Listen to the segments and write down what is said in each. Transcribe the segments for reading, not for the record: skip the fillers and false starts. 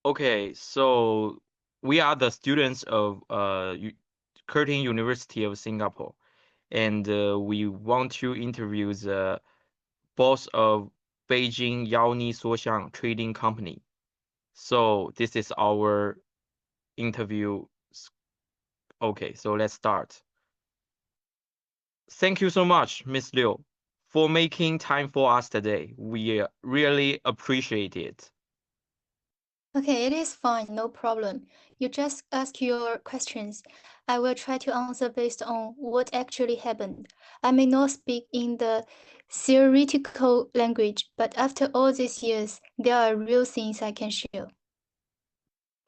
Okay, so we are the students of Curtin University of Singapore, and we want to interview the boss of Beijing Yaoni Suoxiang Trading Company. So this is our interview. Okay, so let's start. Thank you so much, Miss Liu, for making time for us today. We really appreciate it. Okay, it is fine, no problem. You just ask your questions. I will try to answer based on what actually happened. I may not speak in the theoretical language, but after all these years, there are real things I can share.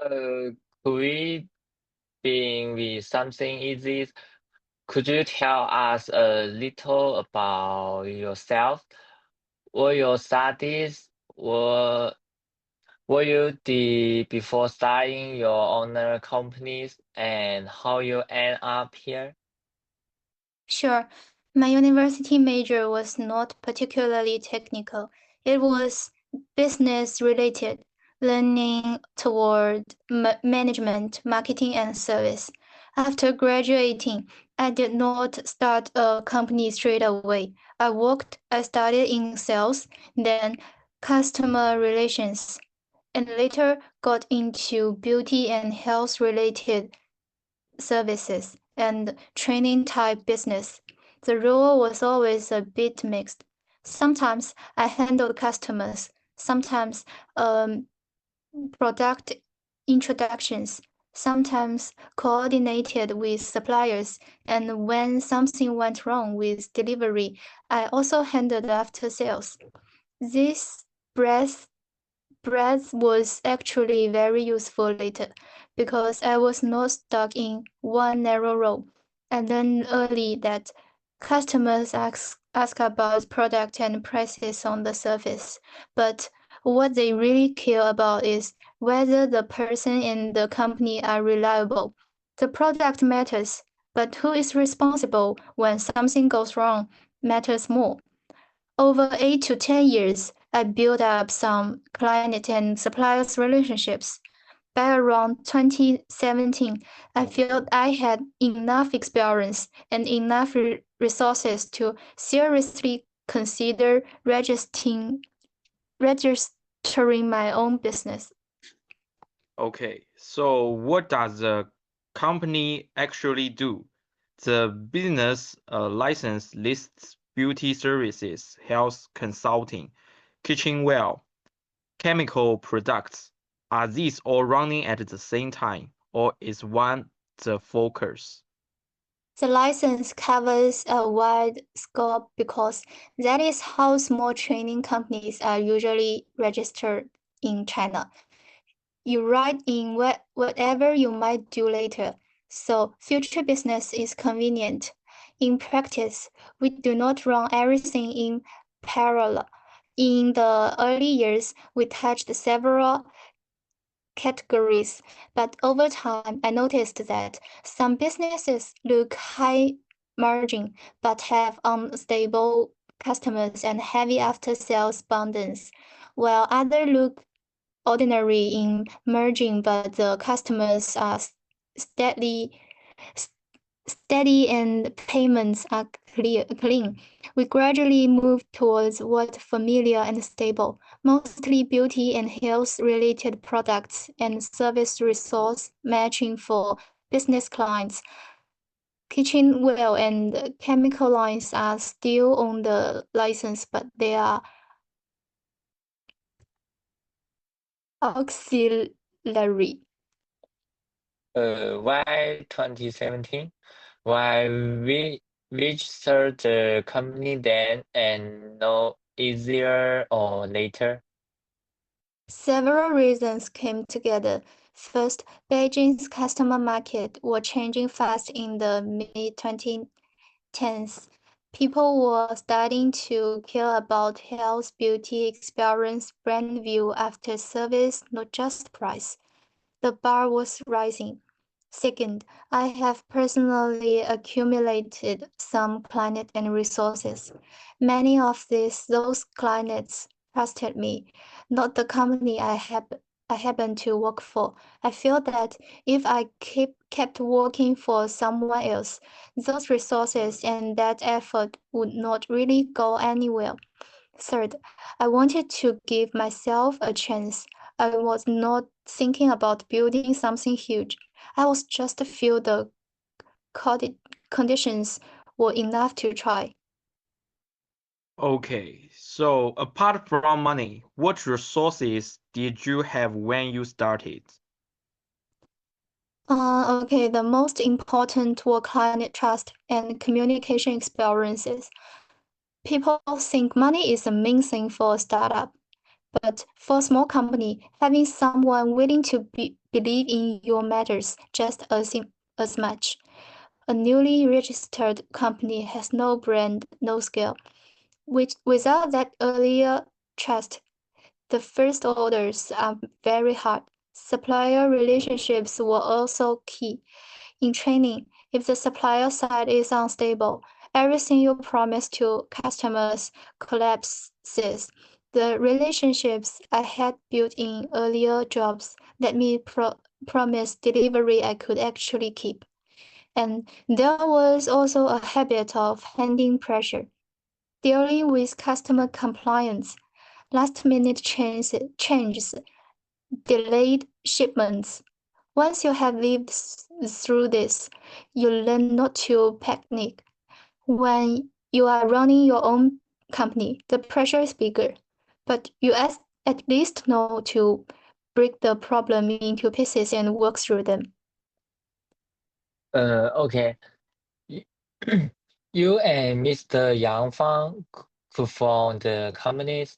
Uh, could we begin with something easy? Could you tell us a little about yourself? What your studies? What you did before starting your own companies and how you end up here? Sure, my university major was not particularly technical. It was business related, leaning toward management, marketing, and service. After graduating, I did not start a company straight away. I started in sales, then customer relations, and later got into beauty and health related services, and training type business. The role was always a bit mixed. Sometimes I handled customers, sometimes um, product introductions, sometimes coordinated with suppliers, and when something went wrong with delivery, I also handled after sales. This breadth Breadth was actually very useful later because I was not stuck in one narrow role. I learned early that customers ask about product and prices on the surface, but what they really care about is whether the person and the company are reliable. The product matters, but who is responsible when something goes wrong matters more. Over 8 to 10 years, I built up some client and suppliers relationships. By around 2017, I felt I had enough experience and enough resources to seriously consider registering my own business. Okay, so what does the company actually do? The business license lists beauty services, health consulting, kitchenware, chemical products. Are these all running at the same time, or is one the focus? The license covers a wide scope because that is how small training companies are usually registered in China. You write in whatever you might do later, so future business is convenient. In practice, we do not run everything in parallel. In the early years, we touched several categories, but over time, I noticed that some businesses look high margin but have unstable customers and heavy after sales burdens, while others look ordinary in merging, but the customers are steady, steady and payments are clean. We gradually move towards what familiar and stable, mostly beauty and health related products and service resource matching for business clients. Kitchenware and chemical lines are still on the license, but they are auxiliary. Why 2017? Why we registered the company then and no easier or later? Several reasons came together. First, Beijing's customer market was changing fast in the mid 2010s. People were starting to care about health, beauty, experience, brand view after service, not just price. The bar was rising. Second, I have personally accumulated some clients and resources. Many of those clients trusted me, not the company I had I happened to work for. I feel that if I kept working for someone else, those resources and that effort would not really go anywhere. Third, I wanted to give myself a chance. I was not thinking about building something huge. I was just feel the conditions were enough to try. Okay, so apart from money, what resources did you have when you started? Okay, the most important were client trust and communication experiences. People think money is the main thing for a startup, but for a small company, having someone willing to believe in your matters just as much. A newly registered company has no brand, no scale. Without that earlier trust, the first orders are very hard. Supplier relationships were also key. In training, if the supplier side is unstable, everything you promise to customers collapses. The relationships I had built in earlier jobs let me promise delivery I could actually keep. And there was also a habit of handling pressure, dealing with customer compliance, last minute changes, delayed shipments. Once you have lived through this, you learn not to panic. When you are running your own company, the pressure is bigger, but you at least know to break the problem into pieces and work through them. Okay. Y- You and Mr. Yang Fang could form the companies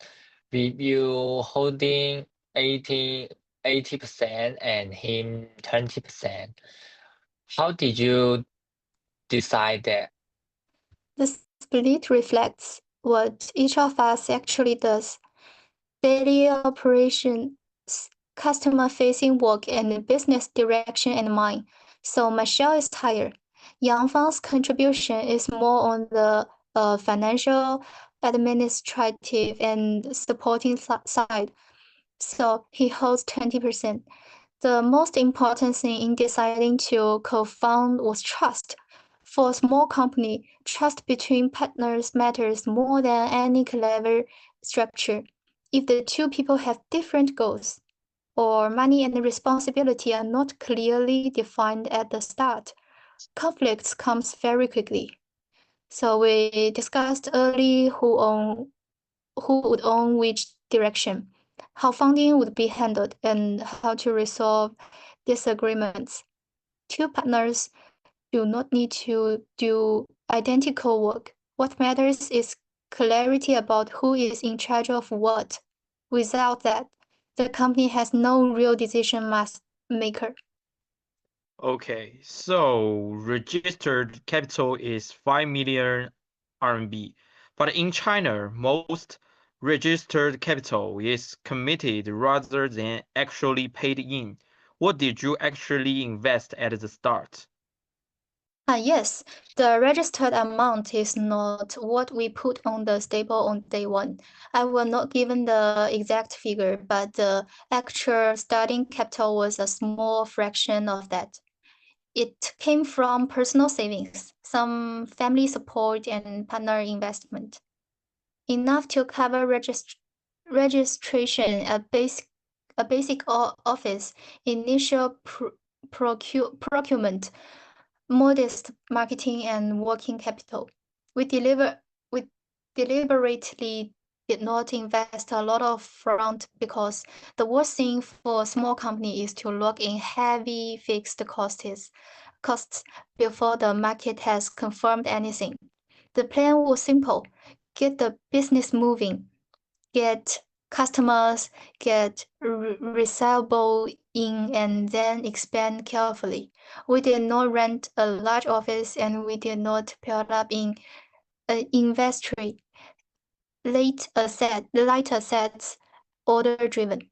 with you holding 80% and him 20%. How did you decide that? The split reflects what each of us actually does. Daily operations, customer-facing work, and business direction and mine. So my share is higher. Yang Fang's contribution is more on the financial, administrative, and supporting side. So he holds 20%. The most important thing in deciding to co-found was trust. For a small company, trust between partners matters more than any clever structure. If the two people have different goals, or money and responsibility are not clearly defined at the start, conflicts comes very quickly. So we discussed early who would own which direction, how funding would be handled, and how to resolve disagreements. Two partners do not need to do identical work. What matters is clarity about who is in charge of what. Without that, the company has no real decision maker. Okay, so registered capital is 5 million RMB, but in China, most registered capital is committed rather than actually paid in. What did you actually invest at the start? Yes, the registered amount is not what we put on the stable on day one. I will not given the exact figure, but the actual starting capital was a small fraction of that. It came from personal savings, some family support, and partner investment. Enough to cover registration, a basic office, initial procurement, modest marketing, and working capital. We deliberately did not invest a lot of front because the worst thing for a small company is to lock in heavy fixed costs before the market has confirmed anything. The plan was simple: get the business moving, get customers, get resellable in, and then expand carefully. We did not rent a large office, and we did not build up in inventory. Light assets, order driven.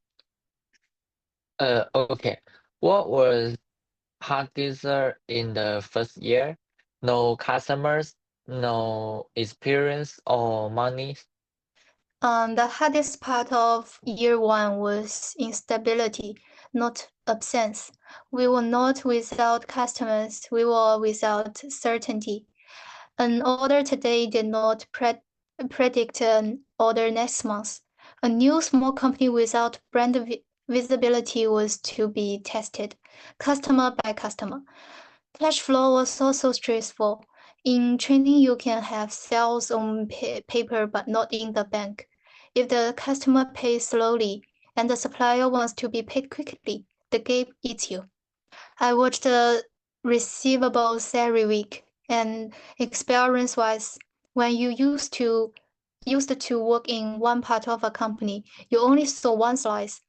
Okay. What was hardest in the first year? No customers, no experience or money? The hardest part of year one was instability, not absence. We were not without customers, we were without certainty. An order today did not predict an order next month. A new small company without brand visibility was to be tested, customer by customer. Cash flow was also stressful. In training, you can have sales on paper but not in the bank. If the customer pays slowly and the supplier wants to be paid quickly, the game eats you. I watched the receivables every week, and experience-wise, when you used to work in one part of a company, you only saw one slice.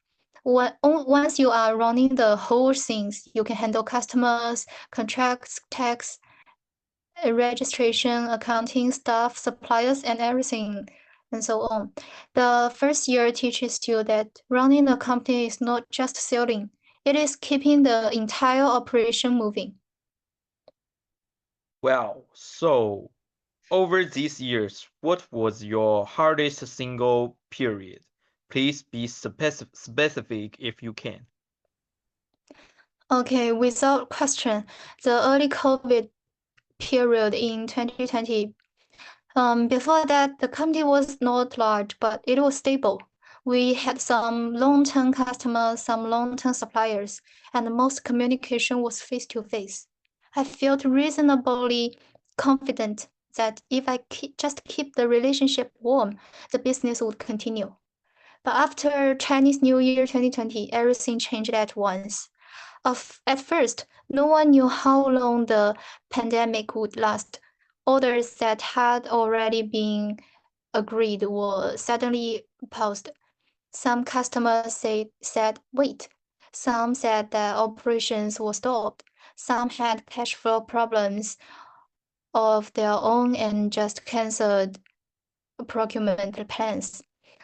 Once you are running the whole things, you can handle customers, contracts, tax, registration, accounting, staff, suppliers, and everything, and so on. The first year teaches you that running a company is not just selling, it is keeping the entire operation moving. Well, so over these years, what was your hardest single period? Please be specific if you can. Okay, without question, the early COVID period in 2020. Before that, the company was not large, but it was stable. We had some long-term customers, some long-term suppliers, and most communication was face-to-face. I felt reasonably confident that if I just keep the relationship warm, the business would continue. But after Chinese New Year 2020, everything changed at once. At first, no one knew how long the pandemic would last. Orders that had already been agreed were suddenly paused. Some customers said wait. Some said that operations were stopped. Some had cash flow problems of their own and just canceled procurement plans.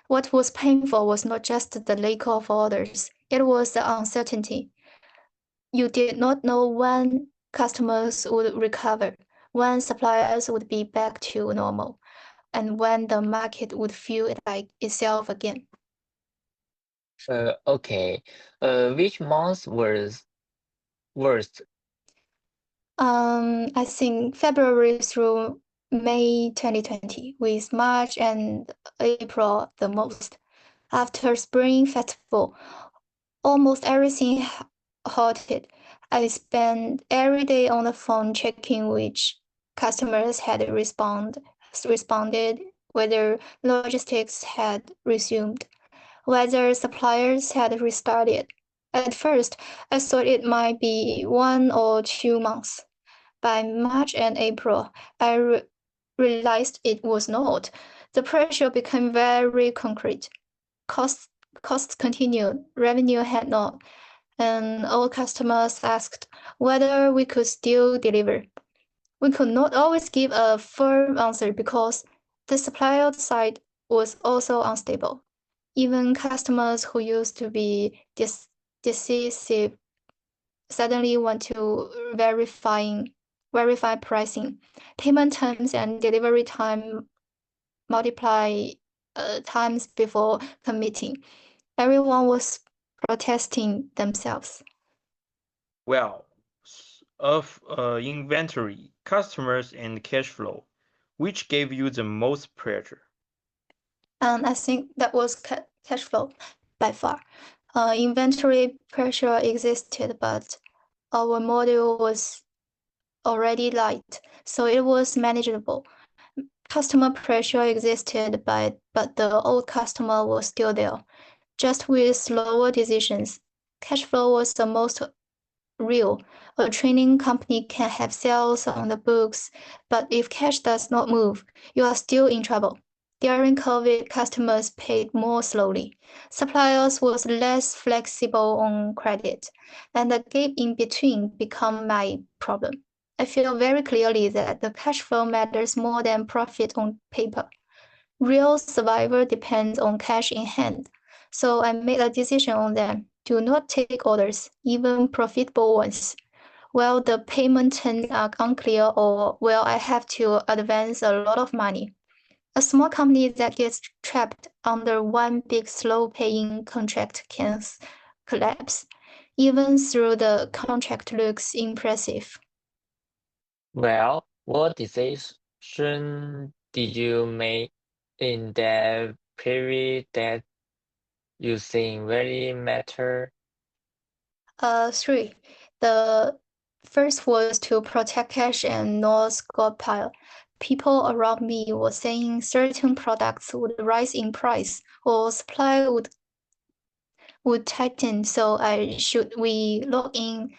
What was painful was not just the lack of orders, it was the uncertainty. You did not know when customers would recover, when suppliers would be back to normal, and when the market would feel like itself again. Okay. Which month was worst? I think February through May 2020, with March and April the most. After Spring Festival, almost everything halted. I spent every day on the phone checking which customers had responded, whether logistics had resumed, whether suppliers had restarted. At first, I thought it might be 1 or 2 months. By March and April, I realized it was not. The pressure became very concrete. Costs continued, revenue had not, and all customers asked whether we could still deliver. We could not always give a firm answer because the supplier side was also unstable. Even customers who used to be decisive suddenly want to verify pricing, payment terms, and delivery time multiply times before committing. Everyone was protesting themselves. Well, of inventory, customers, and cash flow, which gave you the most pressure? And I think that was cash flow by far. Inventory pressure existed, but our model was already light, so it was manageable. Customer pressure existed, but the old customer was still there, just with slower decisions. Cash flow was the most real. A training company can have sales on the books, but if cash does not move, you are still in trouble. During COVID, customers paid more slowly. Suppliers was less flexible on credit, and the gap in between become my problem. I feel very clearly that the cash flow matters more than profit on paper. Real survival depends on cash in hand. So I made a decision on them. Do not take orders, even profitable ones. Well, the payment terms are unclear or well, I have to advance a lot of money. A small company that gets trapped under one big slow-paying contract can collapse, even though the contract looks impressive. Well, what decision did you make in that period that you think really matter? Three. The first was to protect cash and not stockpile. People around me were saying certain products would rise in price or supply would tighten, so we lock in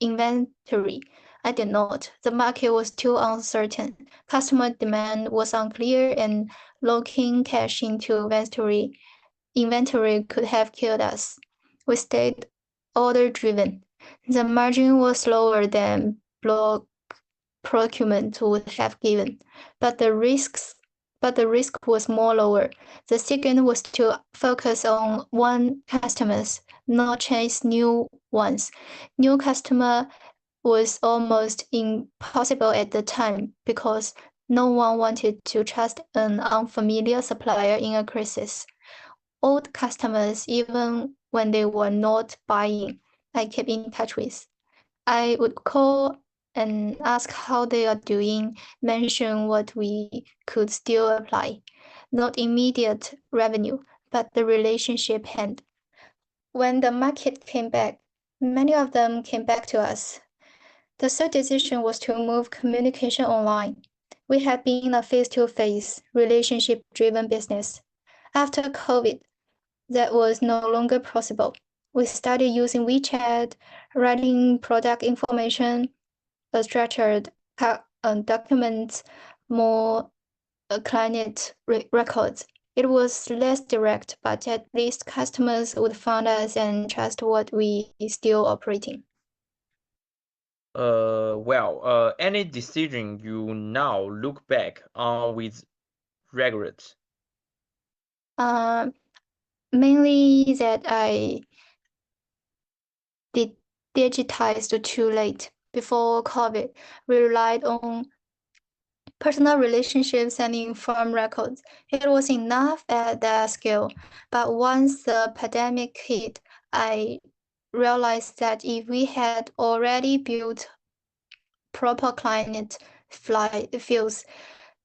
inventory. I did not. The market was too uncertain. Customer demand was unclear, and locking cash into inventory could have killed us. We stayed order driven. The margin was lower than block procurement would have given, but the risk was more lower. The second was to focus on one customers, not chase new ones. New customer was almost impossible at the time because no one wanted to trust an unfamiliar supplier in a crisis. Old customers, even when they were not buying, I kept in touch with. I would call and ask how they are doing, mention what we could still apply. Not immediate revenue, but the relationship hand. When the market came back, many of them came back to us. The third decision was to move communication online. We had been in a face-to-face, relationship-driven business. After COVID, that was no longer possible. We started using WeChat, writing product information, structured documents, more client records. It was less direct, but at least customers would find us and trust what we still operating. Any decision you now look back on with regret? Mainly that I did digitized too late. Before COVID, we relied on personal relationships and informed records. It was enough at that scale. But once the pandemic hit, I realized that if we had already built proper client fields,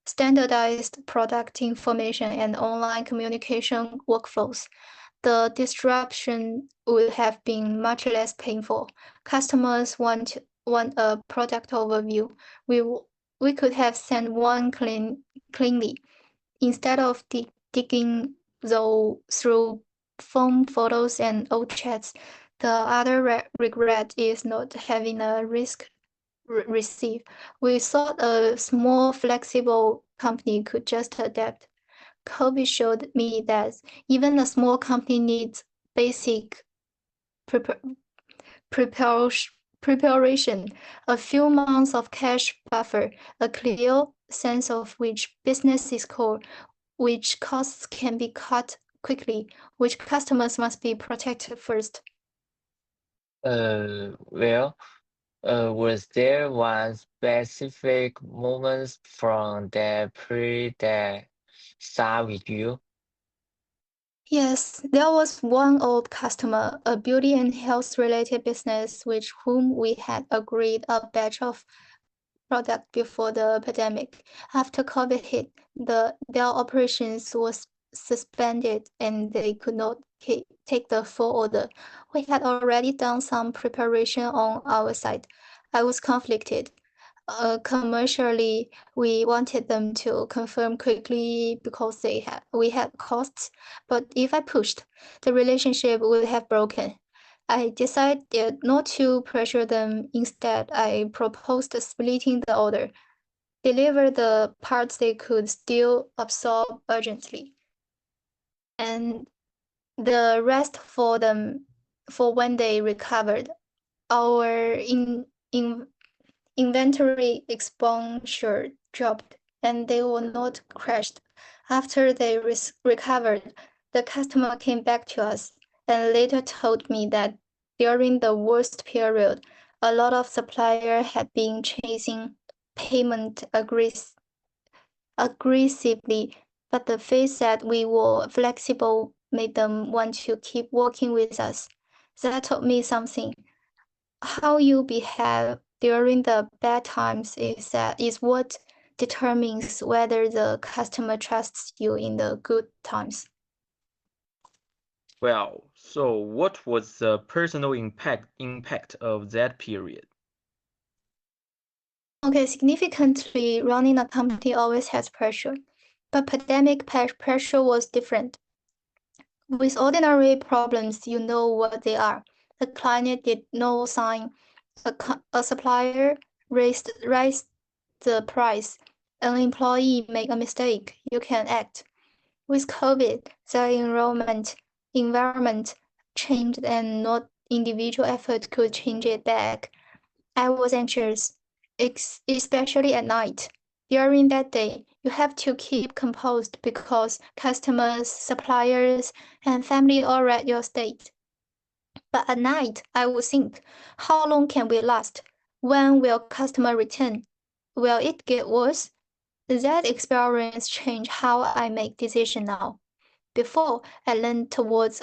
standardized product information, and online communication workflows, the disruption would have been much less painful. Customers want a product overview. We could have sent one cleanly instead of digging through phone photos and old chats. The other regret is not having a risk receive. We thought a small, flexible company could just adapt. COVID showed me that even a small company needs basic preparation, a few months of cash buffer, a clear sense of which business is core, which costs can be cut quickly, which customers must be protected first. Was there one specific moment from that period that start with you? Yes, there was one old customer, a beauty and health related business, with whom we had agreed a batch of product before the pandemic. After COVID hit, their operations was suspended and they could not take the full order. We had already done some preparation on our side. I was conflicted. Commercially, we wanted them to confirm quickly because we had costs, but if I pushed, the relationship would have broken. I decided not to pressure them. Instead, I proposed splitting the order, deliver the parts they could still absorb urgently, and the rest for them for when they recovered. Our inventory exposure dropped, and they were not crashed. After they recovered, the customer came back to us and later told me that during the worst period, a lot of suppliers had been chasing payment aggressively, but the fact that we were flexible made them want to keep working with us. That taught me something. How you behave during the bad times is what determines whether the customer trusts you in the good times. Well, so what was the personal impact of that period? Okay, significantly, running a company always has pressure, but pandemic pressure was different. With ordinary problems, you know what they are. The client did no sign, a supplier raised the price, an employee make a mistake, you can act. With COVID, the environment changed and not individual effort could change it back. I was anxious, especially at night. During that day, you have to keep composed because customers, suppliers, and family all read your state. But at night, I would think, how long can we last? When will customer return? Will it get worse? That experience changed how I make decisions now. Before, I leaned towards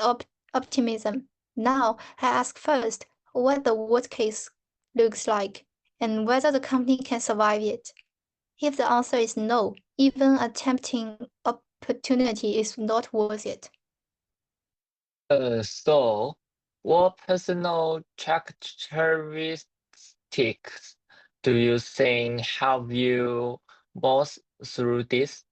optimism. Now, I ask first what the worst case looks like and whether the company can survive it. If the answer is no, even a tempting opportunity is not worth it. So, what personal characteristics do you think help you both through this?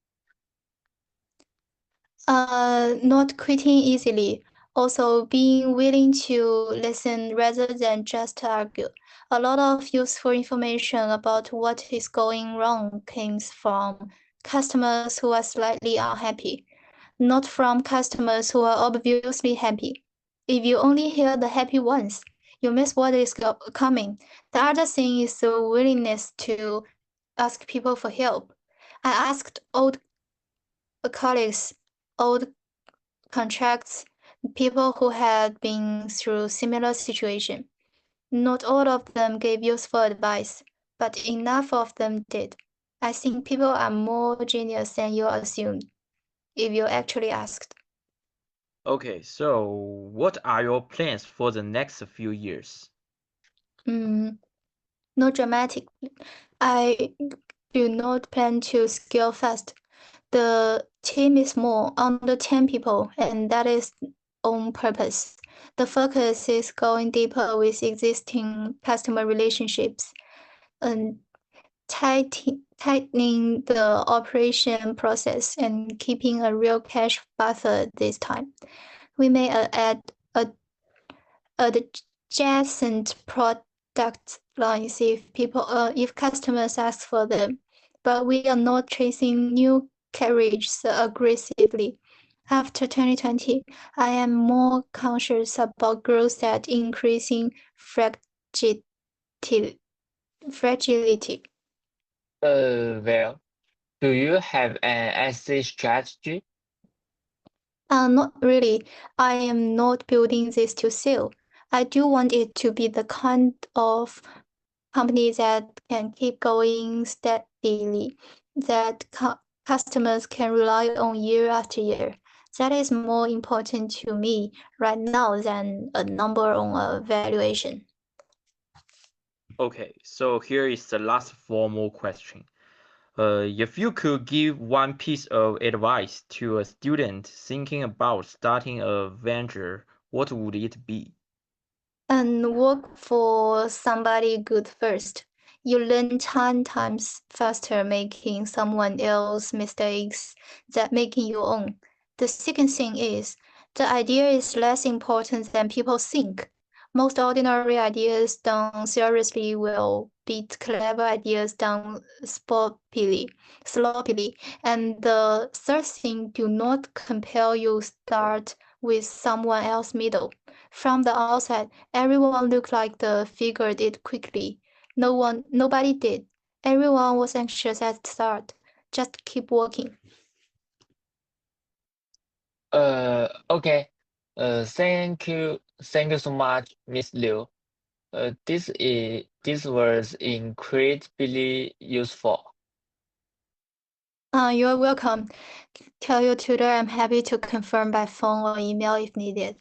Not quitting easily. Also, being willing to listen rather than just argue. A lot of useful information about what is going wrong comes from customers who are slightly unhappy, not from customers who are obviously happy. If you only hear the happy ones, you miss what is coming. The other thing is the willingness to ask people for help. I asked old colleagues, old contracts, people who had been through similar situation. Not all of them gave useful advice, but enough of them did. I think people are more genius than you assumed, if you actually asked. Okay, so what are your plans for the next few years? Not dramatic. I do not plan to scale fast. The team is small, under 10 people, and that is on purpose. The focus is going deeper with existing customer relationships and tightening the operation process and keeping a real cash buffer this time. We may add adjacent product lines if customers ask for them, but we are not chasing new carriages aggressively. After 2020, I am more conscious about growth at increasing fragility. Well, do you have an exit strategy? Not really. I am not building this to sell. I do want it to be the kind of company that can keep going steadily, that customers can rely on year after year. That is more important to me right now than a number on a valuation. Okay, so here is the last formal question. If you could give one piece of advice to a student thinking about starting a venture, what would it be? And work for somebody good first. You learn 10 times faster making someone else's mistakes than making your own. The second thing is, the idea is less important than people think. Most ordinary ideas done seriously will beat clever ideas done sloppily. And the third thing, do not compel you start with someone else middle. From the outside, everyone looked like they figured it quickly. Nobody did. Everyone was anxious at the start. Just keep working. Okay. Thank you so much, Miss Liu. This was incredibly useful. You're welcome. Tell your tutor I'm happy to confirm by phone or email if needed.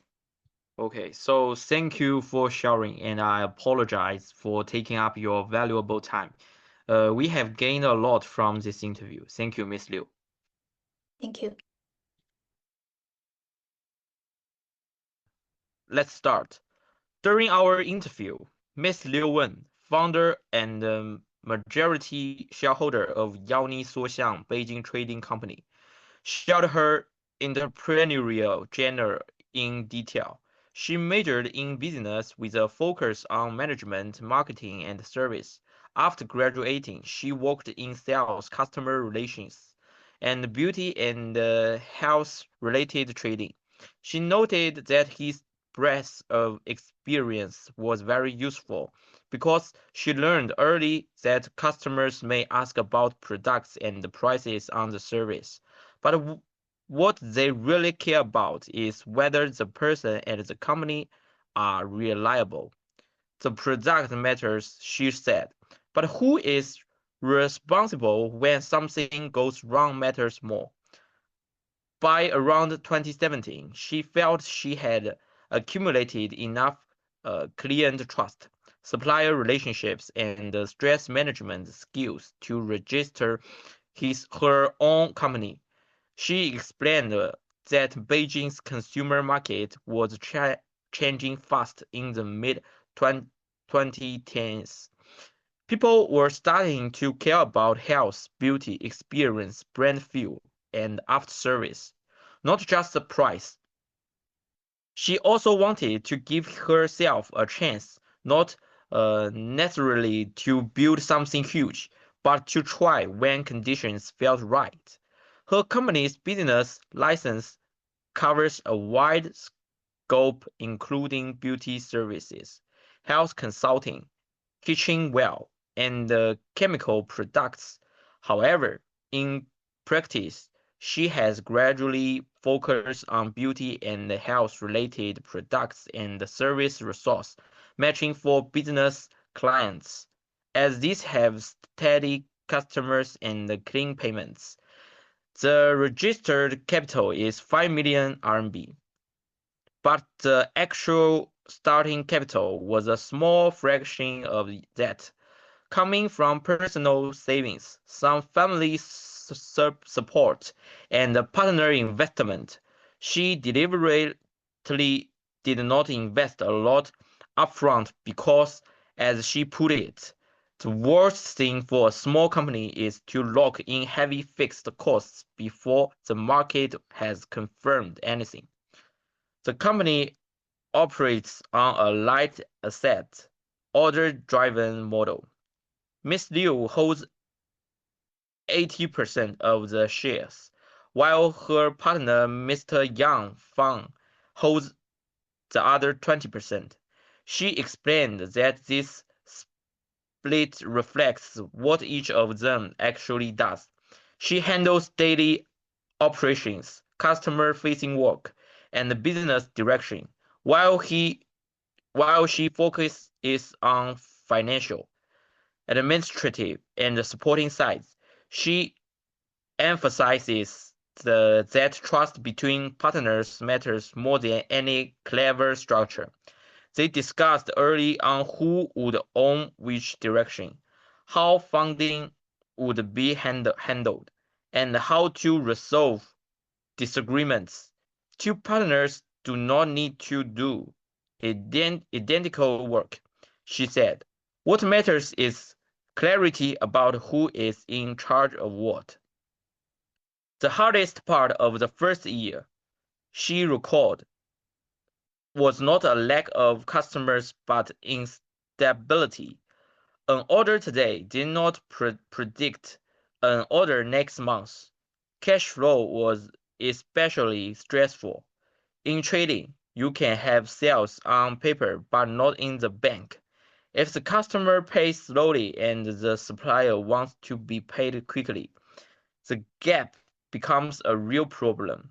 Okay, so thank you for sharing, and I apologize for taking up your valuable time. We have gained a lot from this interview. Thank you, Miss Liu. Thank you. Let's start. During our interview, Ms. Liu Wen, founder and majority shareholder of Yaoni Suoxiang Beijing Trading Company, shared her entrepreneurial journey in detail. She majored in business with a focus on management, marketing, and service. After graduating, she worked in sales, customer relations, and beauty and health-related trading. She noted that his breadth of experience was very useful because she learned early that customers may ask about products and the prices on the service, but what they really care about is whether the person and the company are reliable. The product matters, she said, but who is responsible when something goes wrong matters more. By around 2017, she felt she had accumulated enough client trust, supplier relationships, and stress management skills to register her own company. She explained that Beijing's consumer market was changing fast in the mid-2010s. People were starting to care about health, beauty, experience, brand feel, and after service, not just the price. She also wanted to give herself a chance, not necessarily to build something huge, but to try when conditions felt right. Her company's business license covers a wide scope including beauty services, health consulting, kitchenware, and chemical products. However, in practice, she has gradually focused on beauty and health-related products and service resource matching for business clients, as these have steady customers and clean payments. The registered capital is 5 million RMB, but the actual starting capital was a small fraction of that, coming from personal savings, some family support, and partner investment. She deliberately did not invest a lot upfront because, as she put it, the worst thing for a small company is to lock in heavy fixed costs before the market has confirmed anything. The company operates on a light asset, order-driven model. Ms. Liu holds 80% of the shares, while her partner Mr. Yang Fang holds the other 20%. She explained that this split reflects what each of them actually does. She handles daily operations, customer-facing work, and business direction, while she focuses on financial, administrative, and supporting sides. She emphasizes that trust between partners matters more than any clever structure. They discussed early on who would own which direction, how funding would be handled, and how to resolve disagreements. Two partners do not need to do identical work, she said. What matters is clarity about who is in charge of what. The hardest part of the first year, she recalled, was not a lack of customers but instability. An order today did not predict an order next month. Cash flow was especially stressful. In trading, you can have sales on paper but not in the bank. If the customer pays slowly and the supplier wants to be paid quickly, the gap becomes a real problem.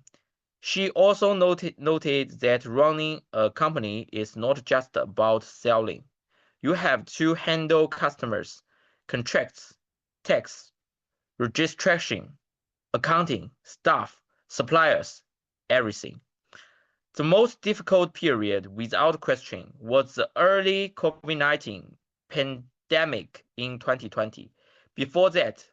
She also noted that running a company is not just about selling. You have to handle customers, contracts, tax, registration, accounting, staff, suppliers, everything. The most difficult period, without question, was the early COVID-19 pandemic in 2020. Before that,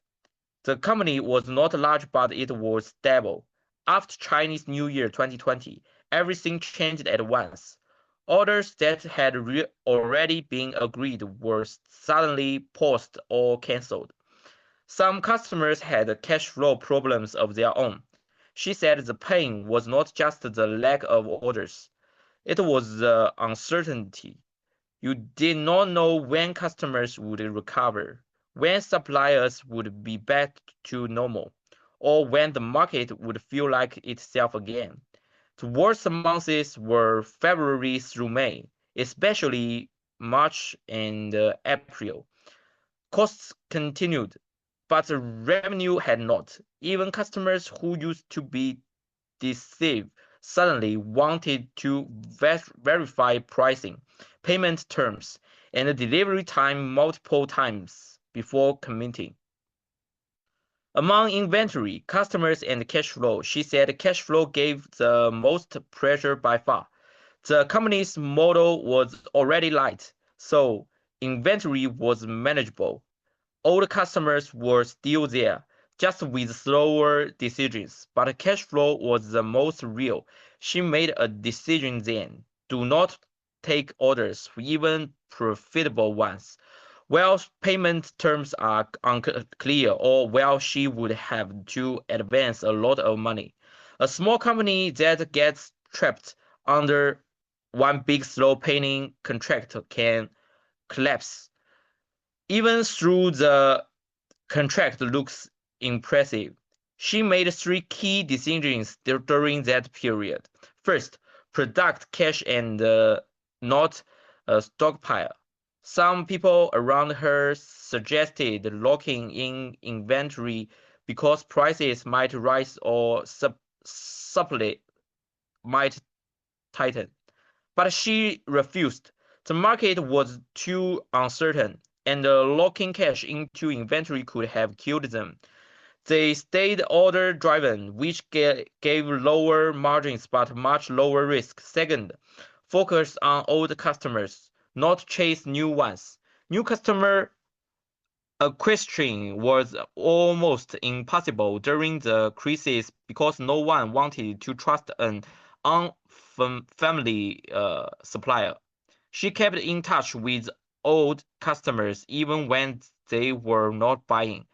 the company was not large, but it was stable. After Chinese New Year 2020, everything changed at once. Orders that had already been agreed were suddenly paused or cancelled. Some customers had cash flow problems of their own. She said the pain was not just the lack of orders, it was the uncertainty. You did not know when customers would recover, when suppliers would be back to normal, or when the market would feel like itself again. The worst months were February through May, especially March and April. Costs continued, but the revenue had not. Even customers who used to be deceived suddenly wanted to verify pricing, payment terms, and delivery time multiple times before committing. Among inventory, customers, and cash flow, she said cash flow gave the most pressure by far. The company's model was already light, so inventory was manageable. Old customers were still there, just with slower decisions, but cash flow was the most real. She made a decision then: do not take orders, even profitable ones, while payment terms are unclear, or while she would have to advance a lot of money. A small company that gets trapped under one big slow paying contract can collapse. Even through the contract looks impressive. She made three key decisions during that period. First, product cash and not stockpile. Some people around her suggested locking in inventory because prices might rise or supply might tighten. But she refused. The market was too uncertain, and locking cash into inventory could have killed them. They stayed order driven, which gave lower margins but much lower risk. Second, focus on old customers, not chase new ones. New customer acquisition was almost impossible during the crisis because no one wanted to trust an unfamiliar supplier. She kept in touch with old customers even when they were not buying,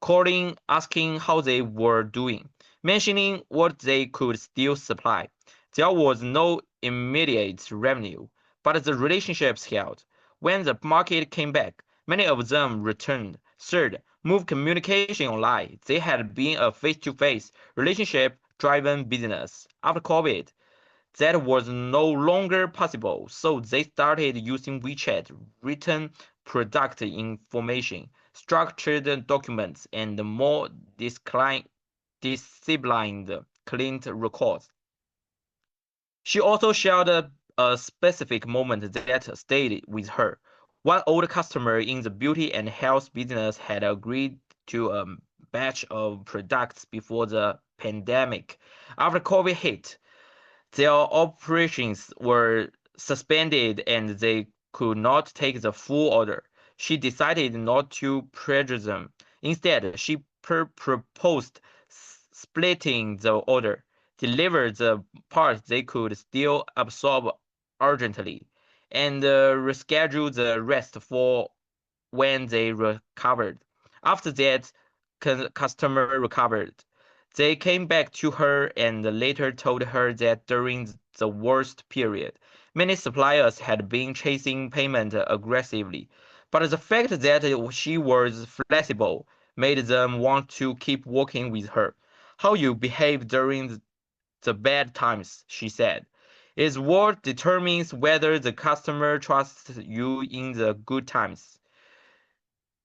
calling, asking how they were doing, mentioning what they could still supply. There was no immediate revenue, but the relationships held. When the market came back, many of them returned. Third, move communication online. They had been a face-to-face, relationship-driven business. After COVID, that was no longer possible, so they started using WeChat, written product information, structured documents, and more disciplined client records. She also shared a specific moment that stayed with her. One old customer in the beauty and health business had agreed to a batch of products before the pandemic. After COVID hit, their operations were suspended and they could not take the full order. She decided not to pressure them. Instead, she proposed splitting the order, deliver the parts they could still absorb urgently, and reschedule the rest for when they recovered. After that, customer recovered. They came back to her and later told her that during the worst period, many suppliers had been chasing payment aggressively, but the fact that she was flexible made them want to keep working with her. How you behave during the bad times, she said, is what determines whether the customer trusts you in the good times.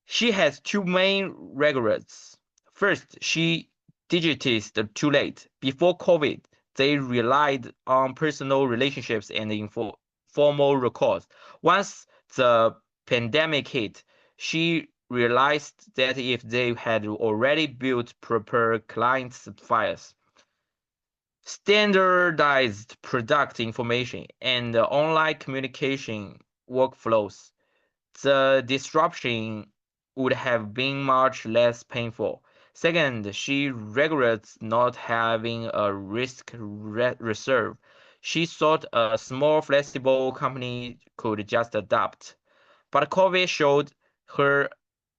She has two main regrets. First, she digitized too late. Before COVID, they relied on personal relationships and formal records. Once the pandemic hit, she realized that if they had already built proper client files, standardized product information, and online communication workflows, the disruption would have been much less painful. Second, she regrets not having a risk reserve. She thought a small, flexible company could just adapt. But COVID showed her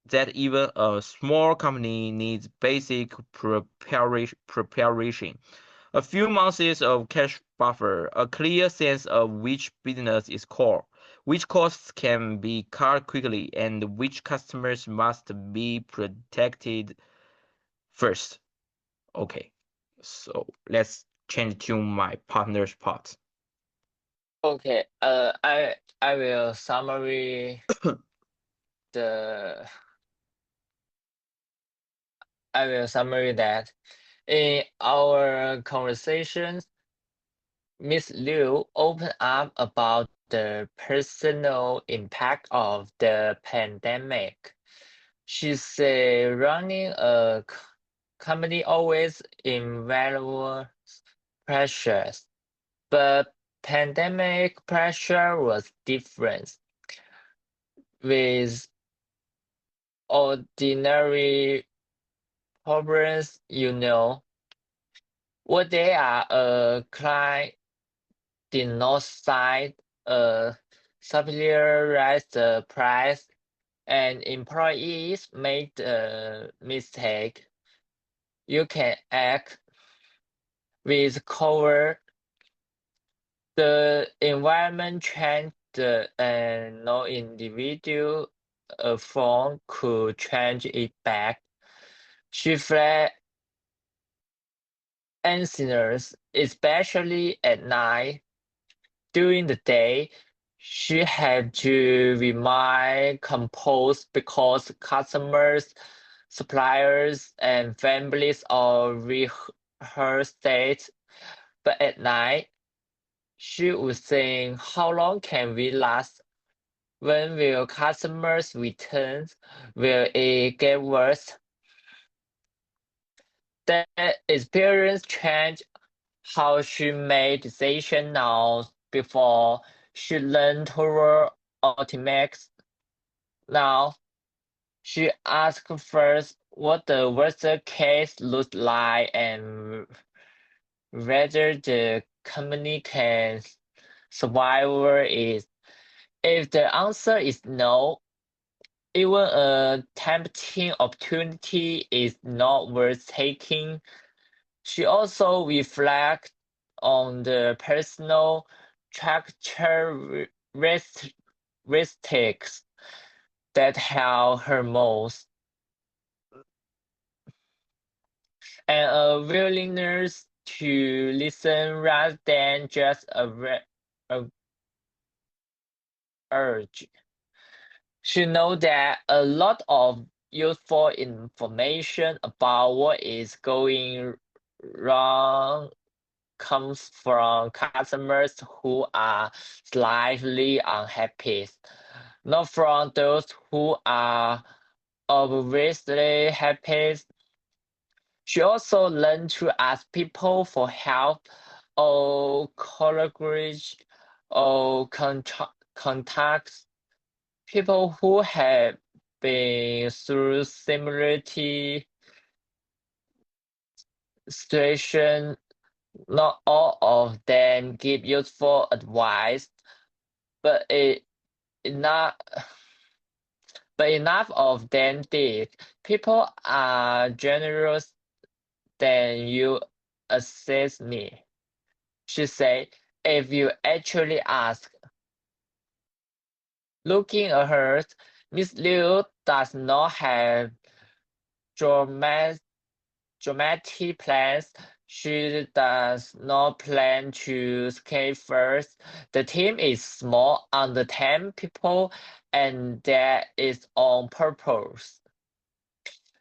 that even a small company needs basic preparation. A few months of cash buffer, a clear sense of which business is core, which costs can be cut quickly, and which customers must be protected first. Okay, so let's change to my partner's part. Okay, I will summary the I will summary that in our conversations, Miss Liu opened up about the personal impact of the pandemic. She said running a company always involves pressures, but pandemic pressure was different. With ordinary problems, what they are, a client did not cite a supplier raise the price and employees made a mistake. You can act with cover. The environment changed and no individual phone could change it back. She fled listeners, especially at night. During the day, she had to remain composed because customers, suppliers, and families all rehearsed it. But at night, she would think, how long can we last? When will customers return? Will it get worse? That experience changed how she made decisions now. Before she learned to work automatics. Now she asks first what the worst case looks like and whether the company can survive it. If the answer is no, even a tempting opportunity is not worth taking. She also reflects on the personal characteristics that help her most, and a willingness to listen rather than just a urge. She knows that a lot of useful information about what is going wrong comes from customers who are slightly unhappy, not from those who are obviously happy. She also learned to ask people for help or collaborate or contacts people who have been through similar situation. Not all of them give useful advice, but enough but enough of them did. People are generous than you assess me. She said, if you actually ask. Looking ahead, Miss Liu does not have dramatic plans. She does not plan to scale first. The team is small, under 10 people, and that is on purpose.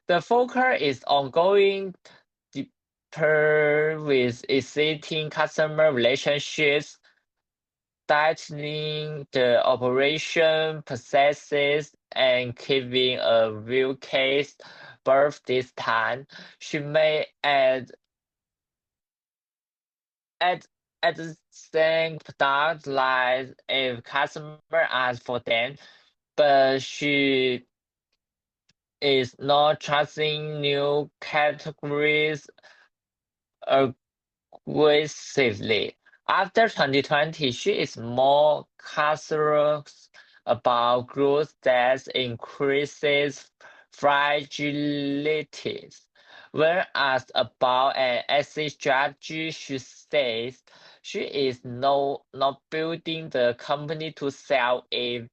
The focus is on going deeper with existing customer relationships, tightening the operation processes, and giving a real case birth this time. She may add the same product like if customer asks for them, but she is not trusting new categories aggressively. After 2020, she is more cautious about growth that increases fragilities. Whereas about an exit strategy, she says she is not building the company to sell it.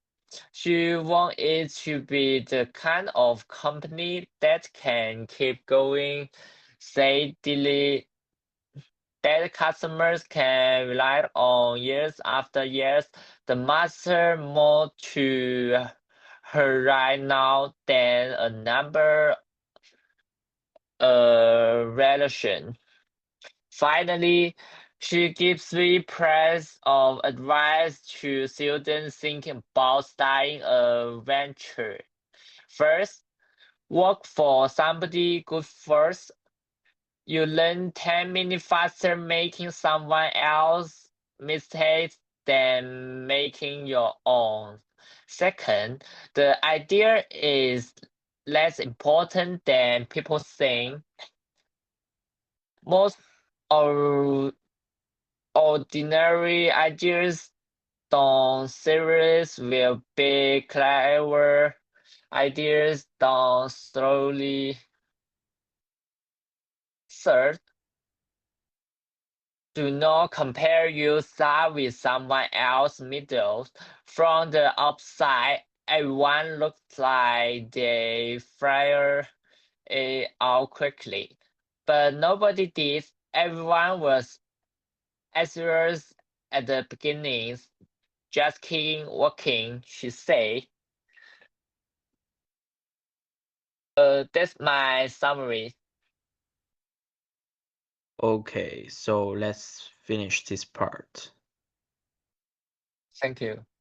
She wants it to be the kind of company that can keep going steadily, that customers can rely on years after years. The matter more to her right now than a number relation. Finally, she gives 3 pieces of advice to students thinking about starting a venture. First, work for somebody good first. You learn 10 minutes faster making someone else mistakes than making your own. Second, the idea is less important than people think. Most ordinary ideas done serious will be clever. Ideas done slowly. Third, do not compare yourself with someone else middle. From the outside, everyone looks like they figure it out quickly. But nobody did. Everyone was anxious at the beginning. Just keep working, she said. That's my summary. Okay, so let's finish this part. Thank you.